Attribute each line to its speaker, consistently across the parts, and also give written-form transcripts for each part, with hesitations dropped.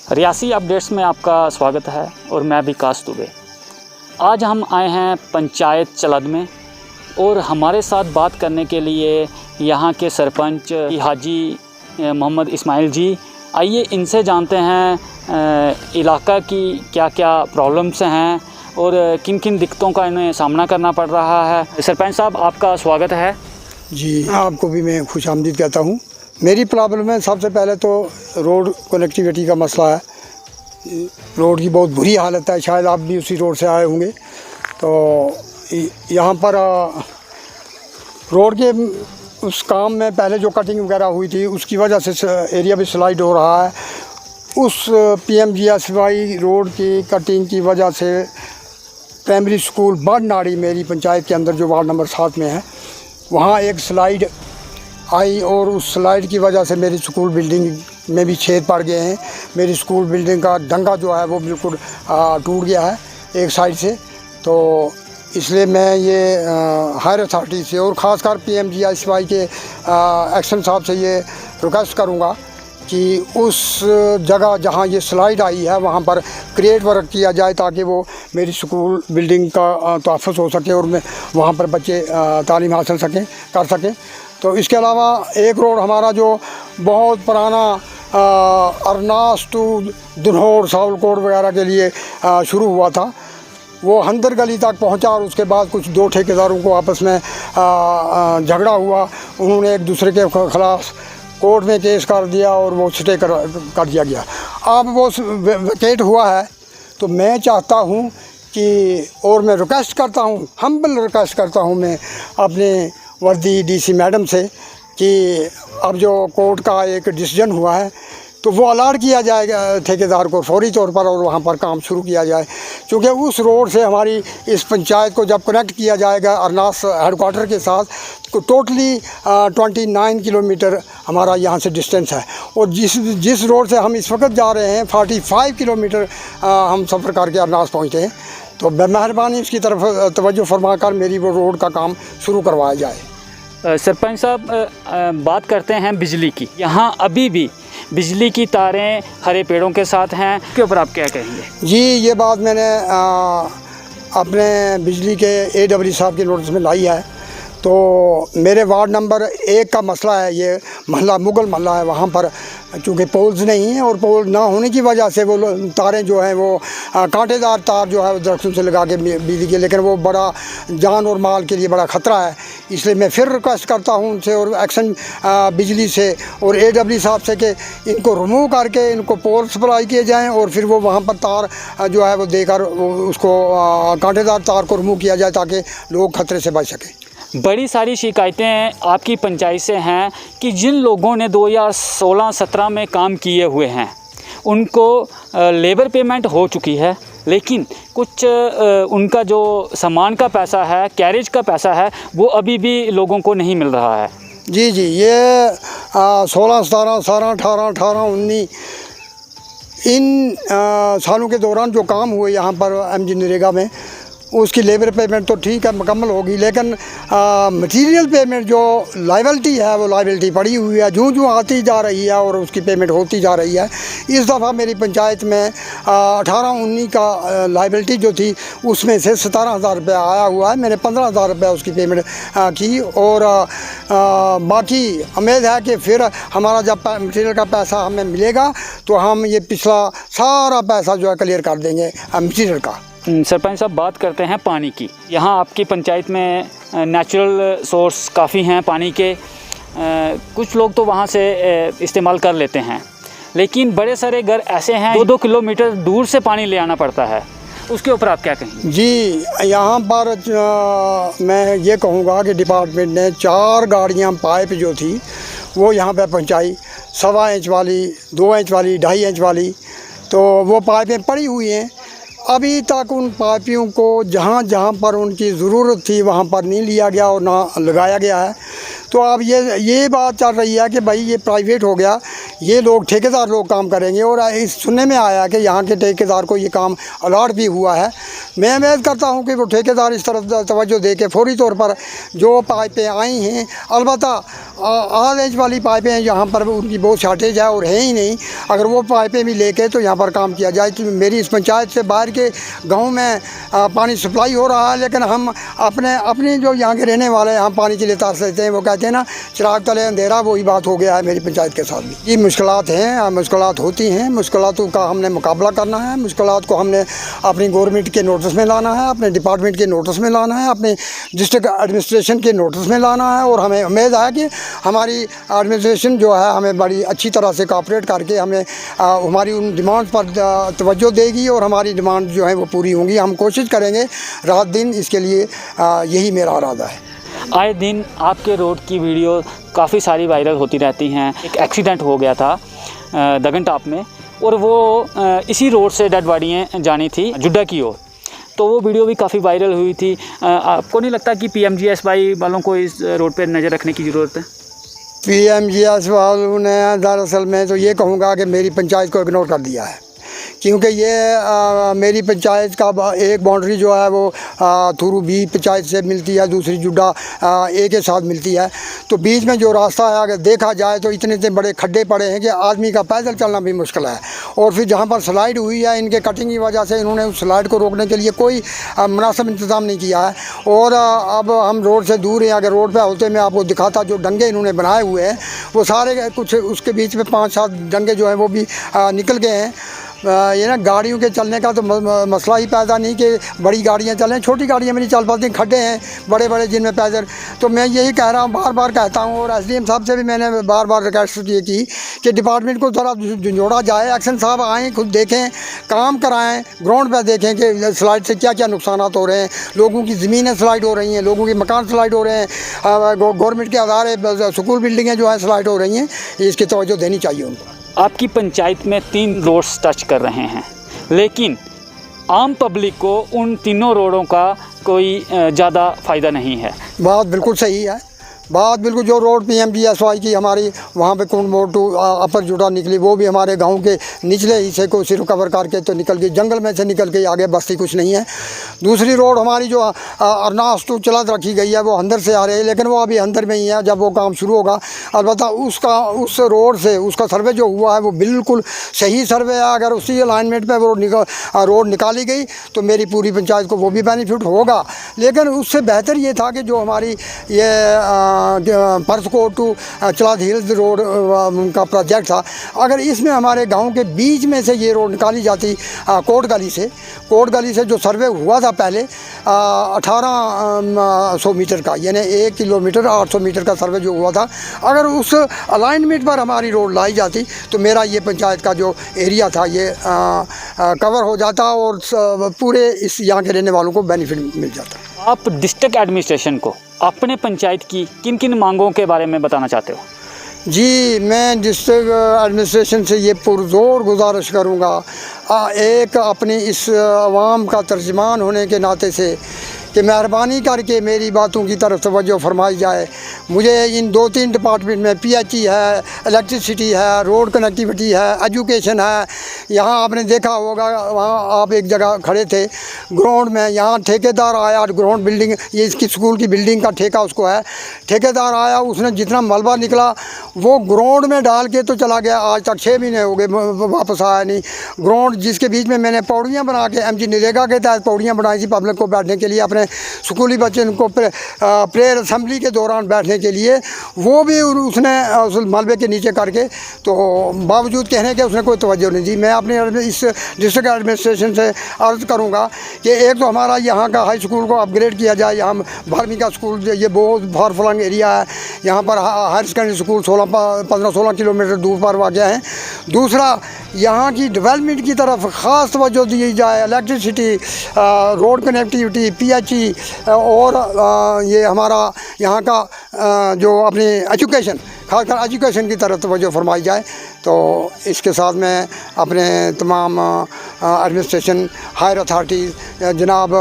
Speaker 1: Reasi updates में आपका स्वागत है और मैं विकास दुबे। आज हम आए हैं पंचायत चलद में और हमारे साथ बात करने के लिए यहाँ के सरपंच हाजी मोहम्मद इस्माइल जी। आइए इनसे जानते हैं इलाका की क्या क्या प्रॉब्लम्स हैं और किन किन दिक्कतों का इन्हें सामना करना पड़ रहा है। सरपंच साहब, आपका स्वागत है।
Speaker 2: जी, आपको भी मैं खुश आमदीद कहता हूँ। मेरी प्रॉब्लम है, सबसे पहले तो रोड कनेक्टिविटी का मसला है। रोड की बहुत बुरी हालत है, शायद आप भी उसी रोड से आए होंगे। तो यहाँ पर रोड के उस काम में पहले जो कटिंग वगैरह हुई थी उसकी वजह से एरिया भी स्लाइड हो रहा है। उस PMGSY रोड की कटिंग की वजह से प्राइमरी स्कूल बड़नाड़ी मेरी पंचायत के अंदर जो वार्ड नंबर 7 में है, वहाँ एक स्लाइड आई और उस स्लाइड की वजह से मेरी स्कूल बिल्डिंग में भी छेद पड़ गए हैं। मेरी स्कूल बिल्डिंग का डंगा जो है वो बिल्कुल टूट गया है एक साइड से। तो इसलिए मैं ये हायर अथॉरिटी से और ख़ासकर PMGSY के एक्शन साहब से ये रिक्वेस्ट करूँगा कि उस जगह जहाँ ये स्लाइड आई है वहाँ पर क्रिएट वर्क किया जाए ताकि वो मेरी स्कूल बिल्डिंग का तहफ़्फ़ुज़ हो सके और मैं वहाँ पर बच्चे तालीम हासिल कर सकें। तो इसके अलावा एक रोड हमारा जो बहुत पुराना अरनास टू दुन्होर सावलकोट वगैरह के लिए शुरू हुआ था, वो हंदर गली तक पहुंचा और उसके बाद कुछ दो ठेकेदारों को आपस में झगड़ा हुआ। उन्होंने एक दूसरे के खिलाफ कोर्ट में केस कर दिया और वो स्टे कर दिया गया। अब वो वेकेट हुआ है। तो मैं चाहता हूं कि, और मैं रिक्वेस्ट करता हूं, हम्बल रिक्वेस्ट करता हूं मैं अपने वर्दी DC मैडम से कि अब जो कोर्ट का एक डिसीजन हुआ है तो वो अलर्ट किया जाएगा ठेकेदार को फौरी तौर पर और वहाँ पर काम शुरू किया जाए। क्योंकि उस रोड से हमारी इस पंचायत को जब कनेक्ट किया जाएगा अरनास हेडक्वार्टर के साथ तो टोटली 29 किलोमीटर हमारा यहाँ से डिस्टेंस है। और जिस रोड से हम इस वक्त जा रहे हैं 45 किलोमीटर हम सफ़र करके अरनास पहुँचते हैं। तो मेहरबानी इसकी तरफ तवज्जो फरमा कर मेरी वो रोड का काम शुरू करवाया जाए।
Speaker 1: सरपंच साहब, बात करते हैं बिजली की। यहाँ अभी भी बिजली की तारें हरे पेड़ों के साथ हैं, इसके ऊपर आप क्या कहेंगे?
Speaker 2: जी, ये बात मैंने अपने बिजली के AW साहब के नोटिस में लाई है। तो मेरे वार्ड नंबर 1 का मसला है, ये महल्ला मुगल महल्ला है। वहाँ पर चूँकि पोल्स नहीं हैं और पोल ना होने की वजह से वो तारें जो हैं वो कांटेदार तार जो है वो दरख्तों से लगा के बिजली के, लेकिन वो बड़ा जान और माल के लिए बड़ा ख़तरा है। इसलिए मैं फिर रिक्वेस्ट करता हूँ उनसे और एक्शन बिजली से और AW साहब से कि इनको रिमूव करके इनको पोल सप्लाई किए जाएँ और फिर वो वहाँ पर तार जो है वो देकर उसको कांटेदार तार को रिमूव किया जाए ताकि लोग खतरे से बच सकें।
Speaker 1: बड़ी सारी शिकायतें आपकी पंचायत से हैं कि जिन लोगों ने 2016-17 में काम किए हुए हैं उनको लेबर पेमेंट हो चुकी है, लेकिन कुछ उनका जो सामान का पैसा है, कैरेज का पैसा है, वो अभी भी लोगों को नहीं मिल रहा है।
Speaker 2: जी, ये 16, 17, 18, 19 इन सालों के दौरान जो काम हुए यहाँ पर MG नरेगा में, उसकी लेबर पेमेंट तो ठीक है मुकम्मल होगी, लेकिन मटेरियल पेमेंट जो लायबिलिटी है वो लायबिलिटी पड़ी हुई है, जो आती जा रही है और उसकी पेमेंट होती जा रही है। इस दफ़ा मेरी पंचायत में 18-19 का लायबिलिटी जो थी उसमें से 17,000 रुपया आया हुआ है। मैंने 15,000 रुपया उसकी पेमेंट की और बाकी उम्मीद है कि फिर हमारा जब मटेरियल का पैसा हमें मिलेगा तो हम ये पिछला सारा पैसा जो है क्लियर कर देंगे मटेरियल का।
Speaker 1: सरपंच साहब, बात करते हैं पानी की। यहाँ आपकी पंचायत में नेचुरल सोर्स काफ़ी हैं पानी के, कुछ लोग तो वहाँ से इस्तेमाल कर लेते हैं, लेकिन बड़े सारे घर ऐसे हैं 2-2 किलोमीटर दूर से पानी ले आना पड़ता है, उसके ऊपर आप क्या कहेंगे?
Speaker 2: जी, यहाँ पर मैं ये कहूँगा कि डिपार्टमेंट ने 4 गाड़ियाँ पाइप जो थी वो यहाँ पर पहुँचाई, 1.25 इंच वाली, 2 इंच वाली, 2.5 इंच वाली। तो वो पाइपें पड़ी हुई हैं। अभी तक उन पाइपों को जहाँ पर उनकी ज़रूरत थी वहाँ पर नहीं लिया गया और ना लगाया गया है। तो अब ये बात चल रही है कि भाई ये प्राइवेट हो गया, ये लोग ठेकेदार लोग काम करेंगे। और इस सुनने में आया कि यहाँ के ठेकेदार को ये काम अलॉट भी हुआ है। मैं उम्मीद करता हूँ कि वो ठेकेदार इस तरफ तवज्जो दे के फौरी तौर पर जो पाइपें आई हैं, अलबत्ता 8 इंच वाली पाइपें हैं, यहाँ पर उनकी बहुत शॉर्टेज है और है ही नहीं। अगर वो पाइपें भी लेके तो यहाँ पर काम किया जाए। तो मेरी इस पंचायत से बाहर के गाँव में पानी सप्लाई हो रहा है, लेकिन हम अपने जो यहाँ के रहने वाले हैं, हम पानी के लिए तरस लेते हैं। वो कहते हैं ना, चिराग तले अंधेरा, वही बात हो गया है मेरी पंचायत के साथ भी। ये मुश्किलात हैं, मुश्किलात होती हैं, मुश्किलातों का हमने मुकाबला करना है। मुश्किलात को हमने अपनी गवर्नमेंट के नोटिस में लाना है, अपने डिपार्टमेंट के नोटिस में लाना है, अपने डिस्ट्रिक्ट एडमिनिस्ट्रेशन के नोटिस में लाना है। और हमें उम्मीद है कि हमारी एडमिनिस्ट्रेशन जो है हमें बड़ी अच्छी तरह से कोऑपरेट करके हमें हमारी उन डिमांड पर तवज्जो देगी और हमारी डिमांड जो है वो पूरी होंगी। हम कोशिश करेंगे रात दिन इसके लिए, यही मेरा इरादा है।
Speaker 1: आए दिन आपके रोड की वीडियो काफ़ी सारी वायरल होती रहती हैं। एक एक्सीडेंट हो गया था दगन टॉप में, और वो इसी रोड से डेड बॉडियाँ जानी थी जुड्डा की ओर, तो वो वीडियो भी काफ़ी वायरल हुई थी। आपको नहीं लगता कि PMGSY वालों को इस रोड पर नज़र रखने की ज़रूरत है?
Speaker 2: PMGS वालों ने दरअसल मैं तो ये कहूँगा कि मेरी पंचायत को इग्नोर कर दिया है, क्योंकि ये मेरी पंचायत का एक बाउंड्री जो है वो थ्रू B पंचायत से मिलती है, दूसरी जुड्डा A के साथ मिलती है। तो बीच में जो रास्ता है, अगर देखा जाए तो इतने इतने बड़े खड्डे पड़े हैं कि आदमी का पैदल चलना भी मुश्किल है। और फिर जहाँ पर स्लाइड हुई है, इनके कटिंग की वजह से इन्होंने उस स्लाइड को रोकने के लिए कोई मुनासिब इंतज़ाम नहीं किया है। और अब हम रोड से दूर हैं। अगर रोड पर होते मैं आपको दिखाता, जो डंगे इन्होंने बनाए हुए हैं वो सारे कुछ उसके बीच में 5-7 डंगे जो हैं वो भी निकल गए हैं। ये ना गाड़ियों के चलने का तो मसला ही पैदा नहीं कि बड़ी गाड़ियाँ चलें, छोटी गाड़ियाँ में नहीं चल पाती, खड्डे हैं बड़े बड़े जिनमें पैदल। तो मैं यही कह रहा हूँ, बार बार कहता हूँ, और SDM साहब से भी मैंने बार बार रिक्वेस्ट ये की कि डिपार्टमेंट को थोड़ा जोड़ा जाए। एक्शन साहब आएँ, खुद देखें, काम कराएँ, ग्राउंड पर देखें कि स्लाइड से क्या क्या नुकसान हो रहे हैं। लोगों की ज़मीनें स्लाइड हो रही हैं, लोगों के मकान स्लाइड हो रहे हैं, गवर्नमेंट के अदारे, स्कूल बिल्डिंगें जो हैं स्लाइड हो रही हैं। इसकी तवज्जो देनी चाहिए उनको।
Speaker 1: आपकी पंचायत में 3 रोड्स टच कर रहे हैं, लेकिन आम पब्लिक को उन तीनों रोडों का कोई ज़्यादा फ़ायदा नहीं है।
Speaker 2: बात बिल्कुल सही है, बात बिल्कुल। जो रोड PMGSY की हमारी वहाँ पे कुंड मोड़ टू अपर जुड़ा निकली, वो भी हमारे गांव के निचले हिस्से को सिर्फ कवर करके तो निकल गई, जंगल में से निकल के आगे बस्ती कुछ नहीं है। दूसरी रोड हमारी जो अरनास टू चलत रखी गई है वो अंदर से आ रही है, लेकिन वो अभी अंदर में ही है। जब वो काम शुरू होगा अलबत्ता उस रोड से उसका सर्वे जो हुआ है वो बिल्कुल सही सर्वे है। अगर उसी अलाइनमेंट पर वो रोड निकाली गई तो मेरी पूरी पंचायत को वो भी बेनिफिट होगा। लेकिन उससे बेहतर ये था कि जो हमारी ये परसकोट टू चलाद हिल्स रोड का प्रोजेक्ट था, अगर इसमें हमारे गांव के बीच में से ये रोड निकाली जाती कोट गली से जो सर्वे हुआ था पहले 1800 मीटर का, यानी 1 किलोमीटर 800 मीटर का सर्वे जो हुआ था, अगर उस अलाइनमेंट पर हमारी रोड लाई जाती तो मेरा ये पंचायत का जो एरिया था ये कवर हो जाता और पूरे इस यहाँ के रहने वालों को बेनिफिट मिल जाता।
Speaker 1: आप डिस्ट्रिक्ट एडमिनिस्ट्रेशन को अपने पंचायत की किन किन मांगों के बारे में बताना चाहते हो?
Speaker 2: जी, मैं डिस्ट्रिक्ट एडमिनिस्ट्रेशन से ये पुरज़ोर गुजारिश करूँगा, एक अपनी इस आवाम का तर्जुमान होने के नाते से, कि मेहरबानी करके मेरी बातों की तरफ तवज्जो फरमाई जाए। मुझे इन 2-3 डिपार्टमेंट में PHE है, इलेक्ट्रिसिटी है, रोड कनेक्टिविटी है, एजुकेशन है। यहाँ आपने देखा होगा, वहाँ आप एक जगह खड़े थे ग्राउंड में, यहाँ ठेकेदार आया, ग्राउंड बिल्डिंग, ये इसकी स्कूल की बिल्डिंग का ठेका उसको है। ठेकेदार आया, उसने जितना मलबा निकला वो ग्राउंड में डाल के तो चला गया। आज तक 6 महीने हो गए, वापस आया नहीं। ग्राउंड जिसके बीच में मैंने पौड़ियाँ बना के MG नरेगा के तहत पौड़ियाँ बनाई थी पब्लिक को बैठने के लिए, अपने स्कूली बच्चे उनको प्रेयर असेंबली के दौरान बैठने के लिए, वो भी उसने उस मलबे के नीचे करके, तो बावजूद कहने के उसने कोई तवज्जो नहीं दी। मैं अपने इस डिस्ट्रिक्ट एडमिनिस्ट्रेशन से अर्ज़ करूँगा कि एक तो हमारा यहाँ का हाई स्कूल को अपग्रेड किया जाए। यहाँ 12वीं का स्कूल ये बहुत फार फ्लंग एरिया है, यहाँ पर हायर सेकेंडरी स्कूल 15-16 किलोमीटर दूर पर वाक़ है। दूसरा, यहाँ की डेवलपमेंट की तरफ ख़ास तवज्जो दी जाए, इलेक्ट्रिसिटी, रोड कनेक्टिविटी, PHE और ये हमारा यहाँ का जो अपनी एजुकेशन खासकर एजुकेशन की तरफ तवज्जो फरमाई जाए। तो इसके साथ मैं अपने तमाम एडमिनिस्ट्रेशन हायर अथॉरिटीज़ जनाब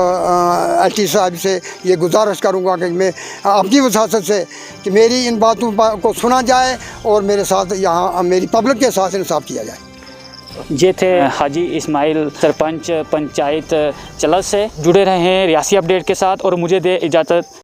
Speaker 2: LT साहब से ये गुजारिश करूँगा कि मैं अपनी वसासत से कि मेरी इन बातों को सुना जाए और मेरे साथ यहाँ मेरी पब्लिक के साथ इंसाफ किया जाए।
Speaker 1: ये थे हाजी इस्माइल, सरपंच पंचायत चलद से। जुड़े रहे हैं रियासी अपडेट के साथ और मुझे दे इजाज़त।